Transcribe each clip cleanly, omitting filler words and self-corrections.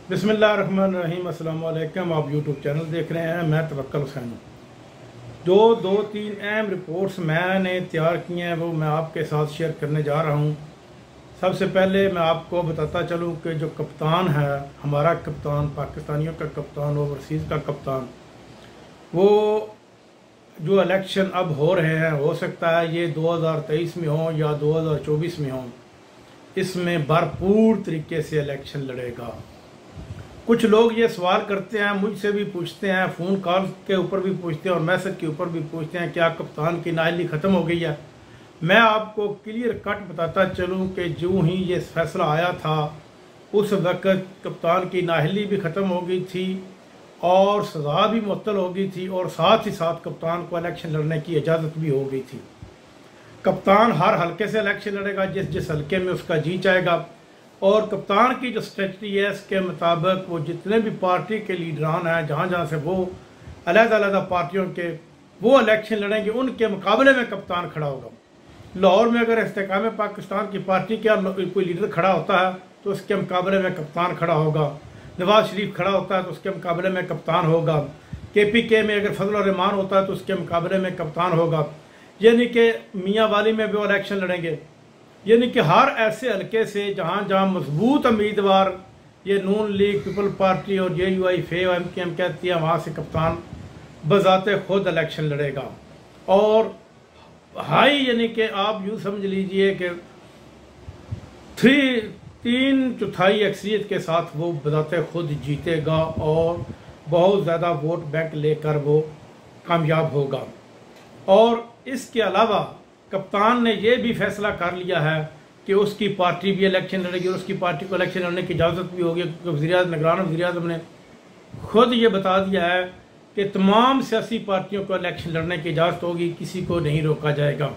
बिस्मिल्लाहिर्रहमानिर्रहीम। अस्सलाम वालेकुम। आप यूट्यूब चैनल देख रहे हैं। मैं तवक्कल हुसैन हूँ। जो दो तीन अहम रिपोर्ट्स मैंने तैयार की हैं वो मैं आपके साथ शेयर करने जा रहा हूँ। सबसे पहले मैं आपको बताता चलूँ कि जो कप्तान है, हमारा कप्तान, पाकिस्तानियों का कप्तान, ओवरसीज़ का कप्तान, वो जो इलेक्शन अब हो रहे हैं, हो सकता है ये 2023 में हो या 2024 में हो, इसमें भरपूर तरीके से इलेक्शन लड़ेगा। कुछ लोग ये सवाल करते हैं, मुझसे भी पूछते हैं, फ़ोन कॉल के ऊपर भी पूछते हैं और मैसेज के ऊपर भी पूछते हैं, क्या कप्तान की नाअहली ख़त्म हो गई है। मैं आपको क्लियर कट बताता चलूं कि जो ही ये फैसला आया था उस वक्त कप्तान की नाअहली भी ख़त्म हो गई थी और सज़ा भी मुअत्तल हो गई थी और साथ ही साथ कप्तान को इलेक्शन लड़ने की इजाज़त भी हो गई थी। कप्तान हर हल्के से इलेक्शन लड़ेगा जिस जिस हल्के में उसका जी चाहेगा, और कप्तान की जो स्ट्रेटजी है इसके मुताबिक वो जितने भी पार्टी के लीडरान हैं, जहाँ जहाँ से वो अलग-अलग पार्टियों के वो इलेक्शन लड़ेंगे, उनके मुकाबले में कप्तान खड़ा होगा। लाहौर में अगर इस्तेकाम पाकिस्तान की पार्टी का कोई लीडर खड़ा होता है तो उसके मुकाबले में कप्तान खड़ा होगा। नवाज शरीफ खड़ा होता है तो उसके मुकाबले में कप्तान होगा। KPK में अगर फजल रहमान होता है तो उसके मुकाबले में कप्तान होगा। यानी कि मियाँ वाली में भी वो इलेक्शन लड़ेंगे। यानी कि हर ऐसे हल्के से जहाँ जहाँ मजबूत उम्मीदवार ये नून लीग, पीपल पार्टी और JUI MKM कहती है, वहाँ से कप्तान बजाते खुद इलेक्शन लड़ेगा। और हाई यानी कि आप यूँ समझ लीजिए कि 3/4 अक्सरियत के साथ वो बजाते खुद जीतेगा और बहुत ज़्यादा वोट बैंक लेकर वो कामयाब होगा। और इसके अलावा कप्तान ने यह भी फैसला कर लिया है कि उसकी पार्टी भी इलेक्शन लड़ेगी और उसकी पार्टी को इलेक्शन लड़ने की इजाज़त भी होगी, क्योंकि निगरान वज़ीर-ए-आज़म ने खुद ये बता दिया है कि तमाम सियासी पार्टियों को इलेक्शन लड़ने की इजाज़त होगी, किसी को नहीं रोका जाएगा।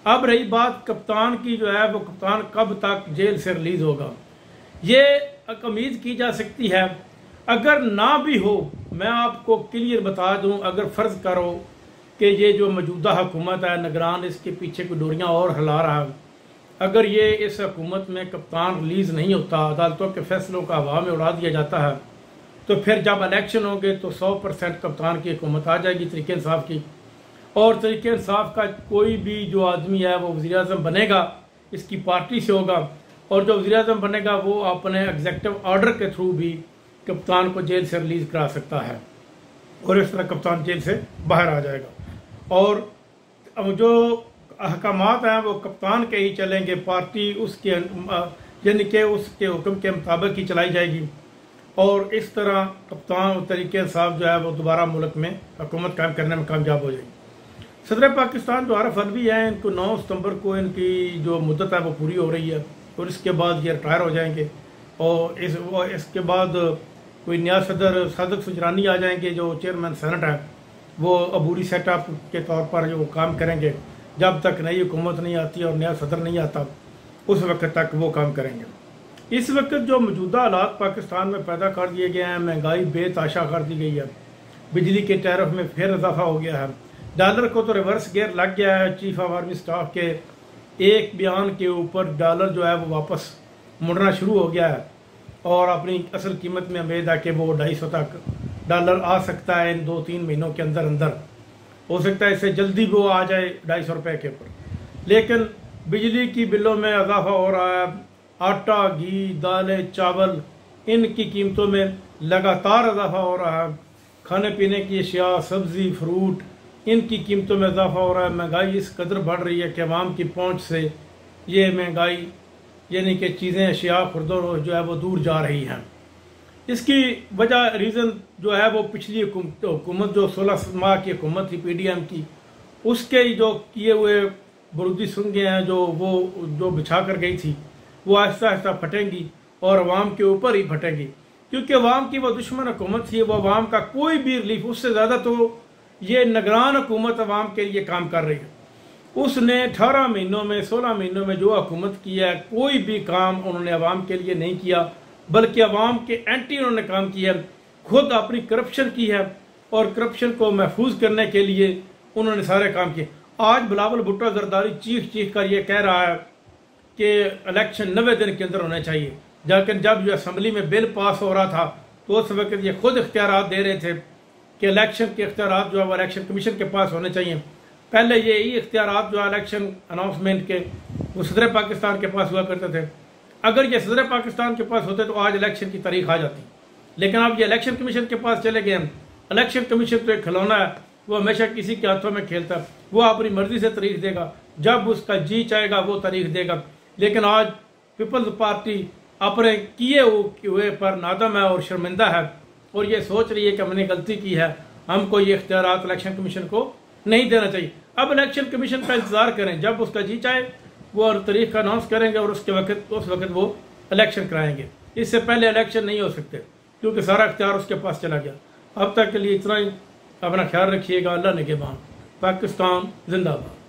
अब रही बात कप्तान की, जो है वो कप्तान कब तक जेल से रिलीज़ होगा, ये उम्मीद की जा सकती है। अगर ना भी हो, मैं आपको क्लियर बता दूँ, अगर फ़र्ज़ करो कि ये जो मौजूदा हुकूमत है, निगरान इसके पीछे कोई डोरियाँ और हिला रहा है, अगर ये इस हुकूमत में कप्तान रिलीज़ नहीं होता, अदालतों के फैसलों का हवा में उड़ा दिया जाता है, तो फिर जब इलेक्शन होंगे तो 100% कप्तान की हुकूमत आ जाएगी तरीके इंसाफ की। और तरीके इंसाफ का कोई भी जो आदमी है वो वज़ीर-ए-आज़म बनेगा, इसकी पार्टी से होगा, और जो वज़ीर-ए-आज़म बनेगा वो अपने एग्जीक्यूटिव ऑर्डर के थ्रू भी कप्तान को जेल से रिलीज़ करा सकता है और इस तरह कप्तान जेल से बाहर आ जाएगा। और जो अहकामात हैं वो कप्तान के ही चलेंगे, पार्टी उसके यानी कि उसके हुक्म के मुताबिक ही चलाई जाएगी। और इस तरह कप्तान तरीके इंसाफ जो है वो दोबारा मुल्क में हुकूमत कायम करने में कामयाब हो जाएगी। सदर पाकिस्तान जो आरिफ अलवी हैं, इनको 9 सितंबर को इनकी जो मुद्दत है वो पूरी हो रही है और इसके बाद ये रिटायर हो जाएंगे। और इसके बाद कोई नया सदर सादिक सुजरानी आ जाएंगे, जो चेयरमैन सेनेट है, वो अबूरी सेटअप के तौर पर जो काम करेंगे। जब तक नई हुकूमत नहीं आती और नया सदर नहीं आता उस वक्त तक वो काम करेंगे। इस वक्त जो मौजूदा हालात पाकिस्तान में पैदा कर दिए गए हैं, महंगाई बेतहाशा कर दी गई है, बिजली के टैरिफ में फिर इजाफा हो गया है, डॉलर को तो रिवर्स गियर लग गया है। चीफ ऑफ आर्मी स्टाफ के एक बयान के ऊपर डॉलर जो है वो वापस मुड़ना शुरू हो गया है और अपनी असल कीमत में उम्मीद है कि वो 250 तक डॉलर आ सकता है इन 2-3 महीनों के अंदर अंदर। हो सकता है इससे जल्दी वो आ जाए 250 रुपये के ऊपर। लेकिन बिजली की बिलों में इजाफा हो रहा है, आटा, घी, दालें, चावल, इनकी कीमतों में लगातार इजाफा हो रहा है, खाने पीने की अशिया, सब्ज़ी, फ्रूट, इनकी कीमतों में इजाफा हो रहा है। महंगाई इस कदर बढ़ रही है कि अवाम की पहुँच से ये महंगाई यानी कि चीज़ें, अशिया खुर्दो जो है वो दूर जा रही हैं। इसकी वजह रीज़न जो है वो पिछली हुकूमत जो 16 माह की हुकूमत थी PDM की, उसके जो किए हुए बुरुदी सुंगे हैं जो बिछा कर गई थी, वो आहिस्ता आहिस्ता फटेंगी और अवाम के ऊपर ही फटेंगी, क्योंकि अवाम की वो दुश्मन हुकूमत थी। वो अवाम का कोई भी रिलीफ, उससे ज़्यादा तो ये निगरान हुकूमत अवाम के लिए काम कर रही है। उसने 18 महीनों में, 16 महीनों में जो हुकूमत किया है, कोई भी काम उन्होंने अवाम के लिए नहीं किया, बल्कि अवाम के एंटी उन्होंने काम किया। खुद अपनी करप्शन की है और करप्शन को महफूज करने के लिए उन्होंने सारे काम किए। आज बिलावल भुट्टो जरदारी चीख कर ये कह रहा है कि इलेक्शन 90 दिन के अंदर होने चाहिए। लेकिन जब जो असम्बली में बिल पास हो रहा था तो उस वक्त ये खुद इख्तियारात दे रहे थे कि इलेक्शन के इख्तियारात जो है वो इलेक्शन कमीशन के पास होने चाहिए। पहले ये ही इख्तियारात जो इलेक्शन अनाउंसमेंट के वो सदर पाकिस्तान के पास हुआ करते थे। अगर ये सदर पाकिस्तान के पास होते तो आज इलेक्शन की तारीख आ जाती, लेकिन अब ये इलेक्शन कमीशन के पास चले गए हैं। इलेक्शन कमीशन तो एक खिलौना है, वो हमेशा किसी के हाथों में खेलता है, वो अपनी मर्जी से तारीख देगा, जब उसका जी चाहेगा वो तारीख देगा। लेकिन आज पीपल्स पार्टी अपने किए हुए पर नादम है और शर्मिंदा है और ये सोच रही है कि हमने गलती की है, हमको ये इख्तियारात इलेक्शन कमीशन को नहीं देना चाहिए। अब इलेक्शन कमीशन का इंतजार करें, जब उसका जी चाहे वो तारीख का अनाउंस करेंगे और उस वक्त वो इलेक्शन कराएंगे। इससे पहले इलेक्शन नहीं हो सकते क्योंकि सारा इख्तियार उसके पास चला गया। अब तक के लिए इतना ही, अपना ख्याल रखिएगा। अल्लाह निगहबान। पाकिस्तान जिंदाबाद।